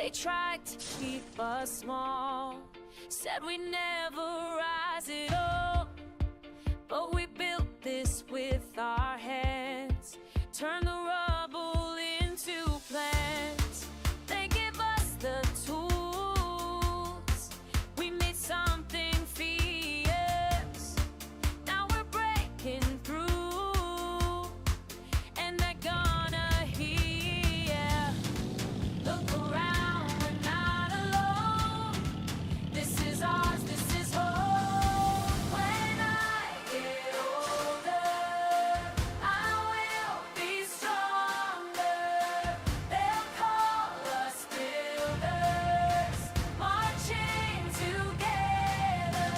They tried to keep us small, said we never rise at all. But we built this with our hands, turned the rubble into plans. They give us the tools, we made something fierce. Now we're breaking through, and they're gonna hear. Look around, we're not alone. This is ours, this is home. When I get older, I will be stronger. They'll call us builders, marching together.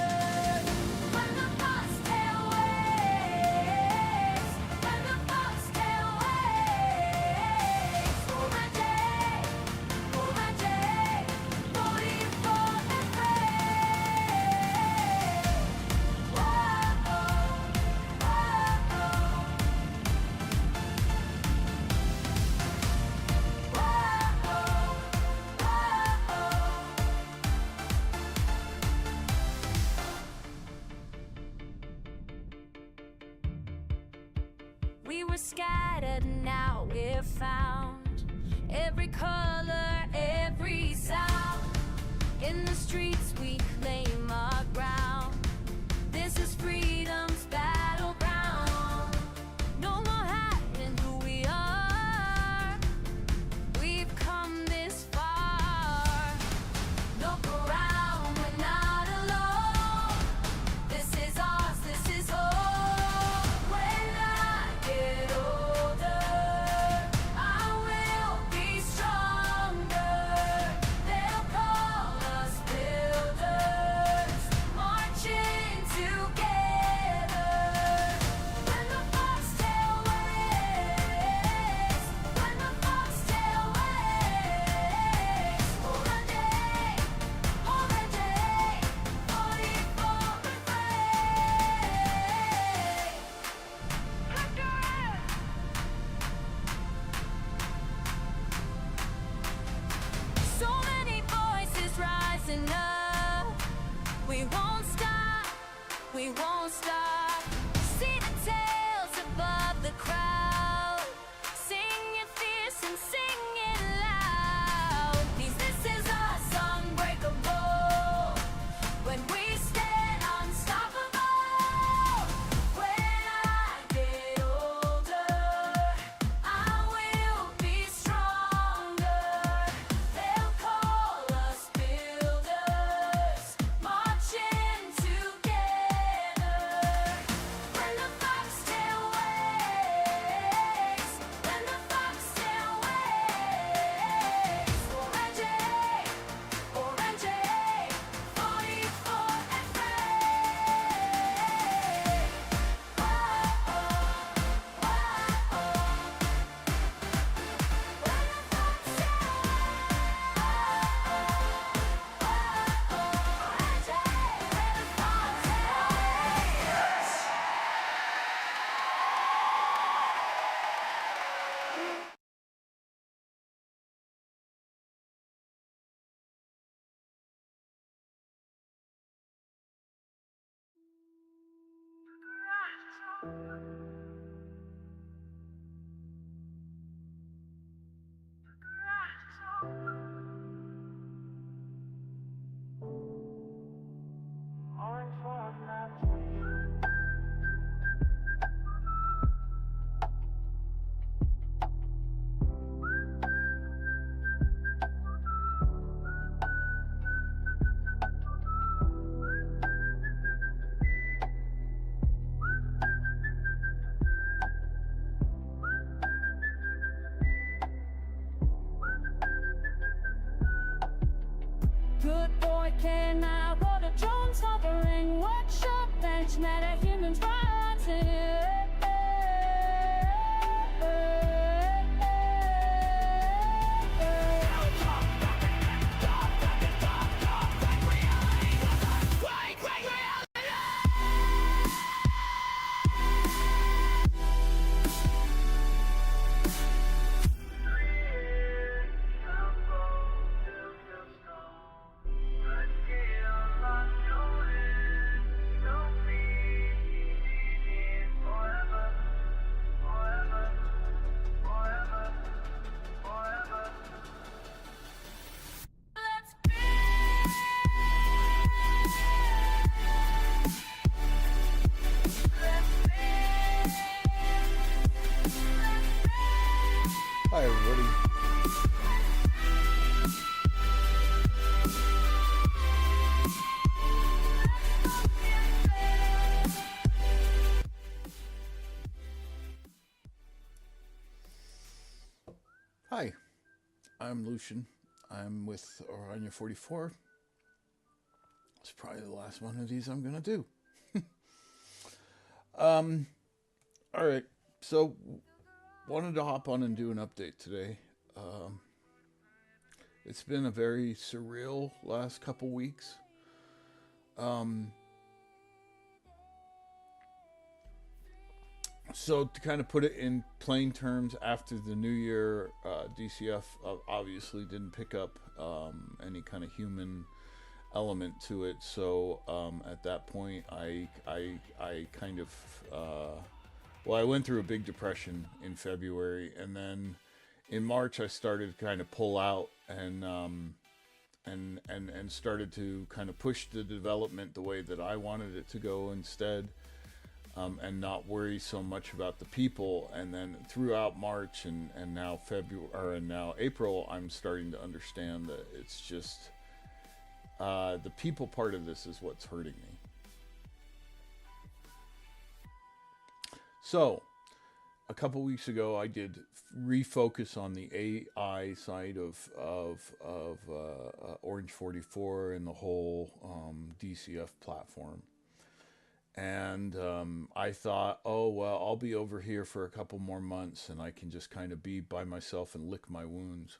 When the foxtail waves, when the foxtail waves, Oranje, Oranje, 44 and brave. Whoa, we were scattered, now we're found. Every color, every sound. In the streets we claim our ground. This is freedom's battleground. No more hiding who we are. We've come this far. Look around, we're not alone. This is ours, this is home. When I get older, I will be stronger. They'll call us builders, marching together. When the foxtail waves, when the foxtail waves, Oranje, Oranje, 44 and brave. So many voices rising up. We won't stop, we won't stop. See the tales above the crowd, singing fierce and singing loud. This is us, unbreakable. When we stand unstoppable. When I get older, I will be stronger. They'll call us builders, marching together. When the foxtail waves, when the foxtail waves, Oranje, Oranje, 44 and brave. Good boy, can I roll the drones hovering? Watch your bench, matter humans rising. Hi, everybody. Hi, I'm Lucian. I'm with Oranje 44. It's probably the last one of these I'm going to do. All right, so wanted to hop on and do an update today. It's been a very surreal last couple weeks. So to kind of put it in plain terms, after the new year, DCF obviously didn't pick up any kind of human element to it. So at that point, I kind of I went through a big depression in February, and then in March I started to kind of pull out and started to kind of push the development the way that I wanted it to go instead. And not worry so much about the people. And then throughout March and now February and now April, I'm starting to understand that it's just the people part of this is what's hurting me. So a couple weeks ago, I did refocus on the AI side of Oranje 44 and the whole DCF platform. And I thought, oh, well, I'll be over here for a couple more months and I can just kind of be by myself and lick my wounds.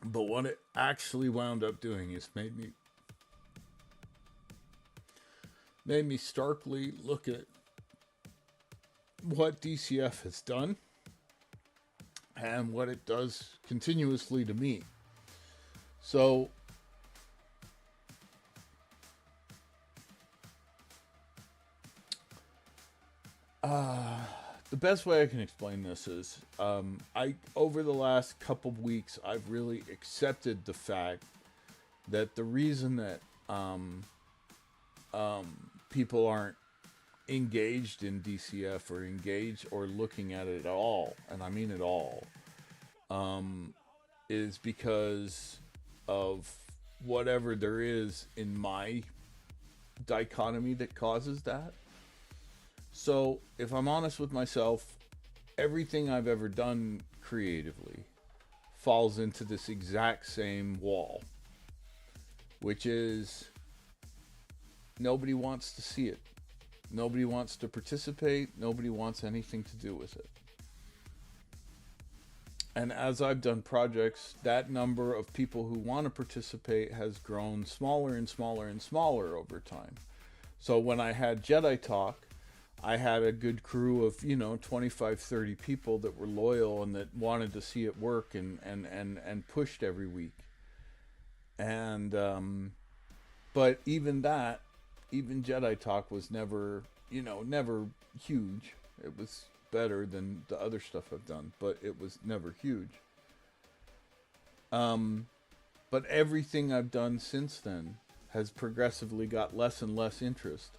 But what it actually wound up doing is made me starkly look at what DCF has done and what it does continuously to me. So the best way I can explain this is, over the last couple of weeks, I've really accepted the fact that the reason that people aren't engaged in DCF or engaged or looking at it at all, and I mean it all, is because of whatever there is in my dichotomy that causes that. So, if I'm honest with myself, everything I've ever done creatively falls into this exact same wall, which is nobody wants to see it. Nobody wants to participate. Nobody wants anything to do with it. And as I've done projects, that number of people who want to participate has grown smaller and smaller and smaller over time. So when I had Jedi Talk, I had a good crew of, 25, 30 people that were loyal and that wanted to see it work and pushed every week. And, but even Jedi Talk was never huge. It was better than the other stuff I've done, but it was never huge. But everything I've done since then has progressively got less and less interest.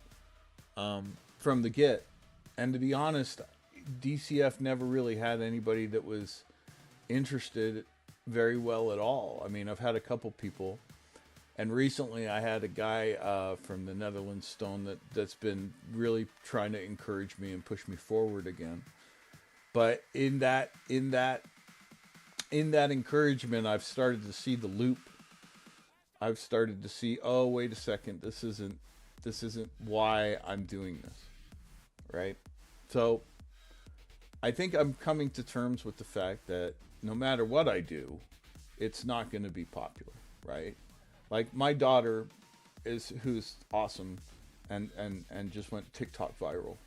From the get. And to be honest, DCF never really had anybody that was interested very well at all. I mean, I've had a couple people, and recently I had a guy from the Netherlands, Stone, that's been really trying to encourage me and push me forward again. But in that encouragement, I've started to see the loop. I've started to see, oh, wait a second, this isn't why I'm doing this. Right? So I think I'm coming to terms with the fact that no matter what I do, it's not going to be popular, right? Like my daughter who's awesome and just went TikTok viral,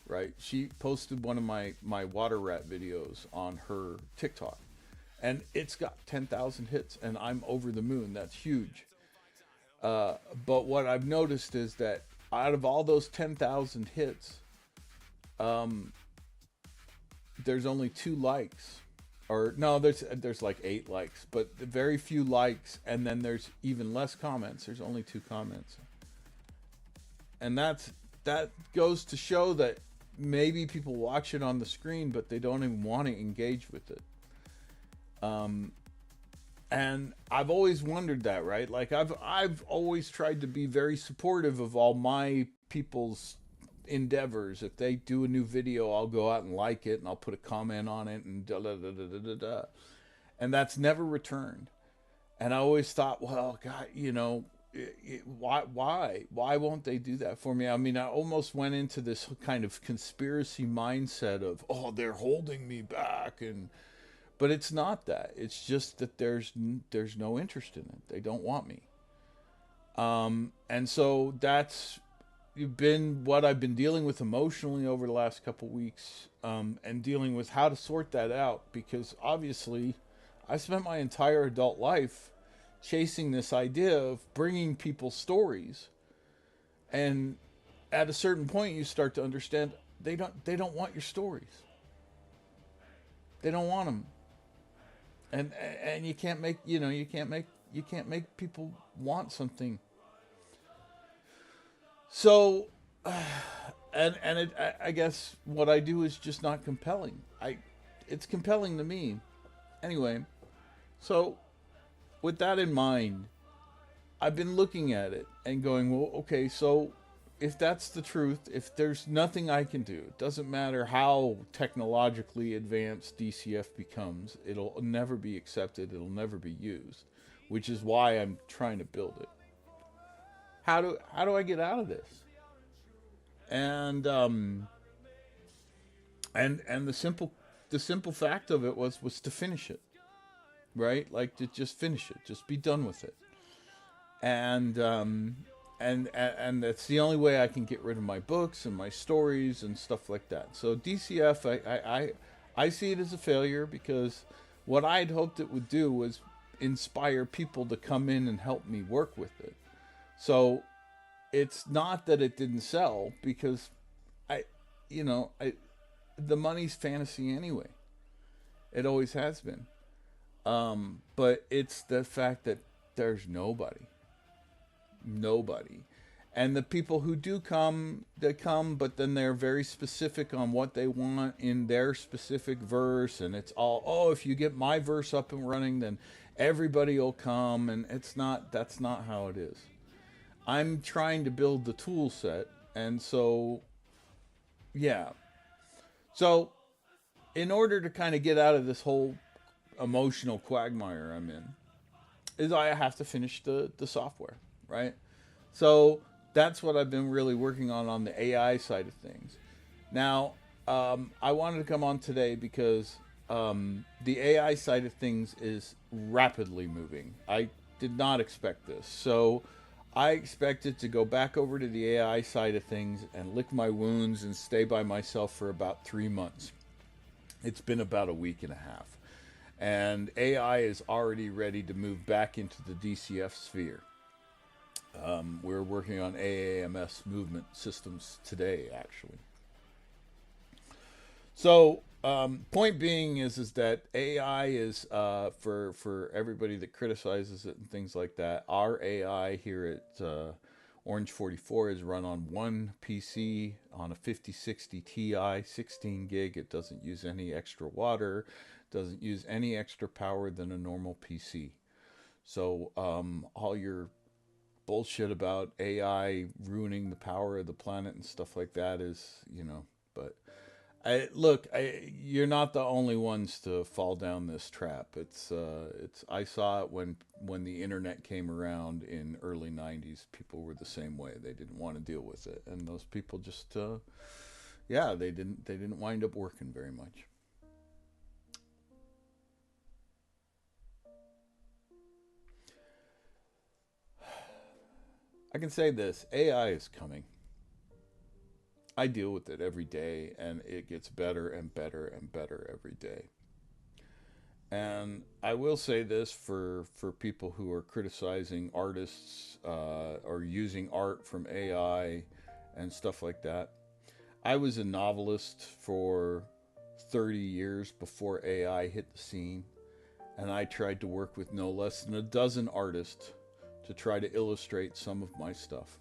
right? She posted one of my water rat videos on her TikTok and it's got 10,000 hits and I'm over the moon. That's huge. But what I've noticed is that out of all those 10,000 hits, there's only 2 likes, or no, there's like 8 likes, but very few likes, and then there's even less comments. There's only 2 comments, and that goes to show that maybe people watch it on the screen, but they don't even want to engage with it. And I've always wondered that, right? Like I've always tried to be very supportive of all my people's endeavors. If they do a new video, I'll go out and like it, and I'll put a comment on it, and da da da da da da da. And that's never returned. And I always thought, well, God, why won't they do that for me? I mean, I almost went into this kind of conspiracy mindset of, oh, they're holding me back, and but it's not that. It's just that there's no interest in it. They don't want me. And so that's been what I've been dealing with emotionally over the last couple weeks, and dealing with how to sort that out, because obviously I spent my entire adult life chasing this idea of bringing people stories, and at a certain point you start to understand they don't want your stories. They don't want them. And you can't make you can't make people want something. So I guess what I do is just not compelling. It's compelling to me anyway. So with that in mind, I've been looking at it and going, well, okay, so if that's the truth, if there's nothing I can do, it doesn't matter how technologically advanced DCF becomes, it'll never be accepted, it'll never be used, which is why I'm trying to build it. How do I get out of this? And and the simple fact of it was to finish it, right? Like to just finish it, just be done with it. And and that's the only way I can get rid of my books and my stories and stuff like that. So DCF, I see it as a failure, because what I had hoped it would do was inspire people to come in and help me work with it. So it's not that it didn't sell, because I, I the money's fantasy anyway. It always has been. But it's the fact that there's nobody. And the people who do come, they come, but then they're very specific on what they want in their specific verse. And it's all, oh, if you get my verse up and running, then everybody will come. And that's not how it is. I'm trying to build the tool set. And so, yeah. So, in order to kind of get out of this whole emotional quagmire I'm in, is I have to finish the software, right? So that's what I've been really working on the AI side of things. Now, I wanted to come on today because the AI side of things is rapidly moving. I did not expect this. So I expected to go back over to the AI side of things and lick my wounds and stay by myself for about 3 months. It's been about a week and a half. And AI is already ready to move back into the DCF sphere. We're working on AAMS movement systems today, actually. So, point being is that AI is for everybody that criticizes it and things like that. Our AI here at Orange 44 is run on one PC on a 5060 Ti, 16 gig. It doesn't use any extra water, doesn't use any extra power than a normal PC. So all your bullshit about AI ruining the power of the planet and stuff like that is, but you're not the only ones to fall down this trap. I saw it when the internet came around in early 90s. People were the same way. They didn't want to deal with it. And those people just, they didn't wind up working very much. I can say this, AI is coming. I deal with it every day, and it gets better and better and better every day. And I will say this for people who are criticizing artists or using art from AI and stuff like that. I was a novelist for 30 years before AI hit the scene, and I tried to work with no less than a dozen artists to try to illustrate some of my stuff.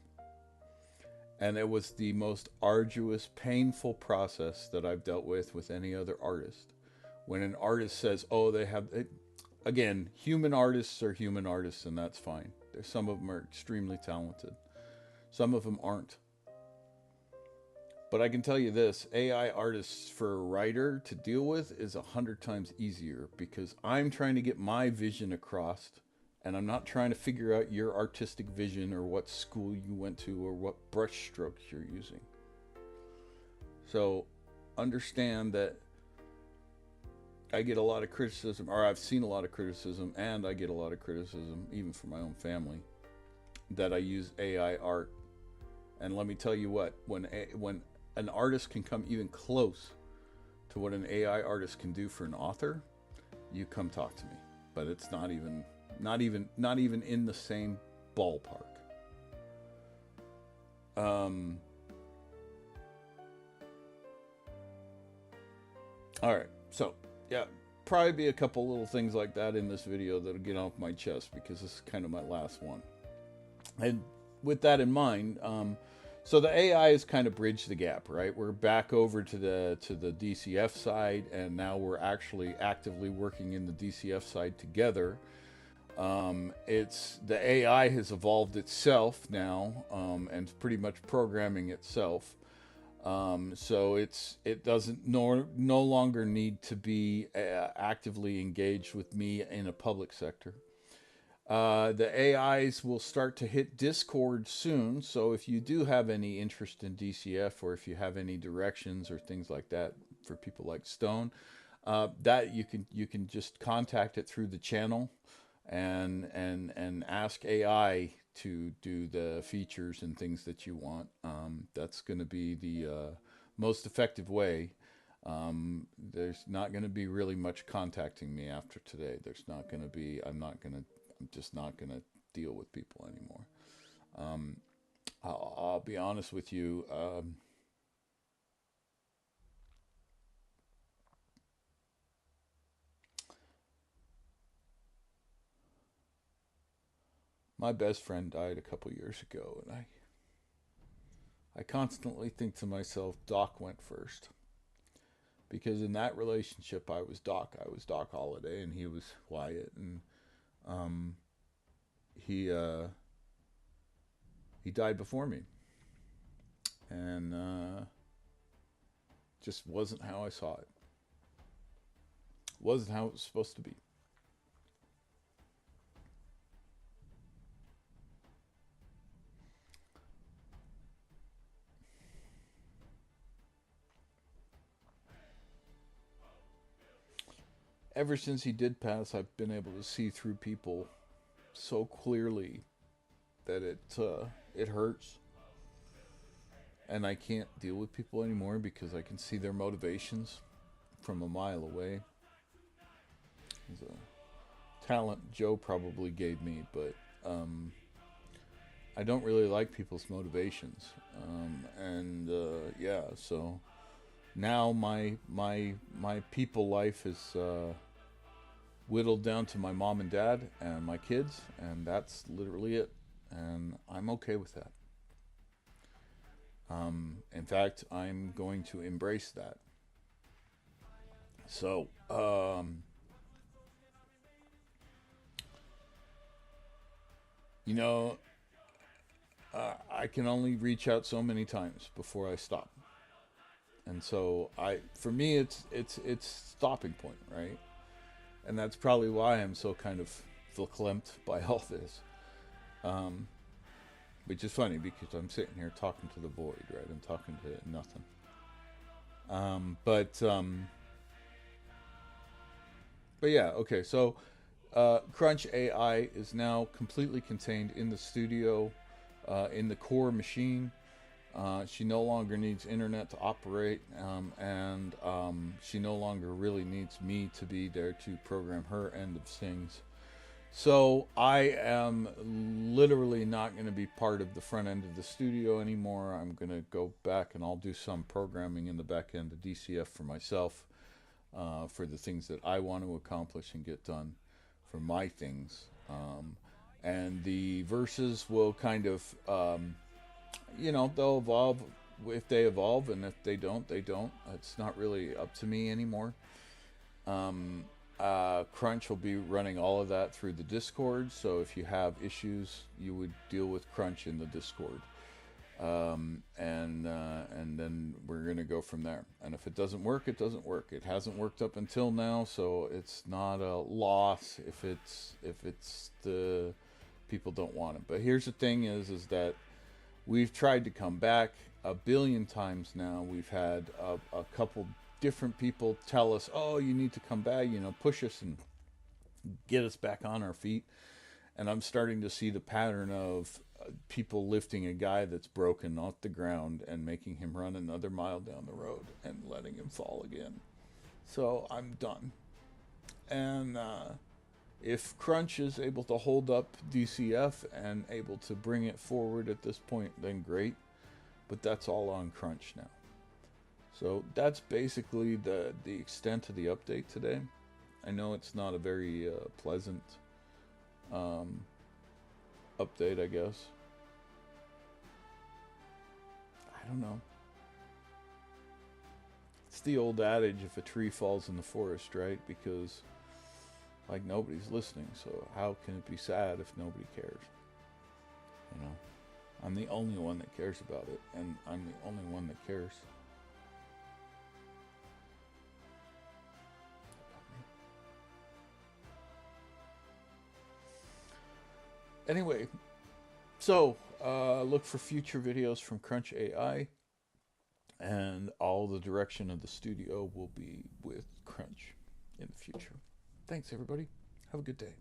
And it was the most arduous, painful process that I've dealt with any other artist. When an artist says, "Oh, again, human artists are human artists, and that's fine. Some of them are extremely talented. Some of them aren't. But I can tell you this, AI artists for a writer to deal with is 100 times easier because I'm trying to get my vision across, and I'm not trying to figure out your artistic vision or what school you went to or what brush strokes you're using. So understand that I get a lot of criticism, or I've seen a lot of criticism, and I get a lot of criticism, even from my own family, that I use AI art. And let me tell you what, when an artist can come even close to what an AI artist can do for an author, you come talk to me. But it's not even in the same ballpark. All right, so yeah, probably be a couple little things like that in this video that'll get off my chest because this is kind of my last one. And with that in mind, so the AI has kind of bridged the gap, right? We're back over to the DCF side, and now we're actually actively working in the DCF side together. The AI has evolved itself now, and pretty much programming itself. So it doesn't no longer need to be actively engaged with me in a public sector. The AIs will start to hit Discord soon, so if you do have any interest in DCF, or if you have any directions or things like that for people like Stone, that you can just contact it through the channel, and ask AI to do the features and things that you want. That's going to be the most effective way. There's not going to be really much contacting me after today. There's not going to be. I'm just not going to deal with people anymore. I'll be honest with you. My best friend died a couple years ago, and I constantly think to myself, Doc went first. Because in that relationship, I was Doc Holiday, and he was Wyatt, and he died before me, and just wasn't how I saw it. Wasn't how it was supposed to be. Ever since he did pass, I've been able to see through people so clearly that it hurts, and I can't deal with people anymore because I can see their motivations from a mile away. It's a talent Joe probably gave me, but I don't really like people's motivations, yeah. So now my people life is whittled down to my mom and dad and my kids, and that's literally it. And I'm okay with that. In fact, I'm going to embrace that. So, you know, I can only reach out so many times before I stop. And so for me, it's stopping point, right? And that's probably why I'm so kind of verklempt by all this. Which is funny because I'm sitting here talking to the void, right? I'm talking to nothing. But yeah, okay. So Crunch AI is now completely contained in the studio, in the core machine. She no longer needs internet to operate, and she no longer really needs me to be there to program her end of things. So I am literally not going to be part of the front end of the studio anymore. I'm going to go back and I'll do some programming in the back end of DCF for myself, for the things that I want to accomplish and get done for my things. And the verses will kind of... they'll evolve if they evolve, and if they don't, they don't. It's not really up to me anymore. Crunch will be running all of that through the Discord. So if you have issues, you would deal with Crunch in the Discord. And then we're gonna go from there. And if it doesn't work, it doesn't work. It hasn't worked up until now, so it's not a loss if it's the people don't want it. But here's the thing: is that we've tried to come back a billion times now. We've had a couple different people tell us, "Oh, you need to come back," push us and get us back on our feet. And I'm starting to see the pattern of people lifting a guy that's broken off the ground and making him run another mile down the road and letting him fall again. So I'm done. And if Crunch is able to hold up DCF and able to bring it forward at this point, then great. But that's all on Crunch now. So that's basically the extent of the update today. I know it's not a very pleasant update, I guess. I don't know. It's the old adage, if a tree falls in the forest, right? Because, like, nobody's listening, so how can it be sad if nobody cares? I'm the only one that cares about it, and I'm the only one that cares. Anyway, so look for future videos from Crunch AI, and all the direction of the studio will be with Crunch in the future. Thanks, everybody. Have a good day.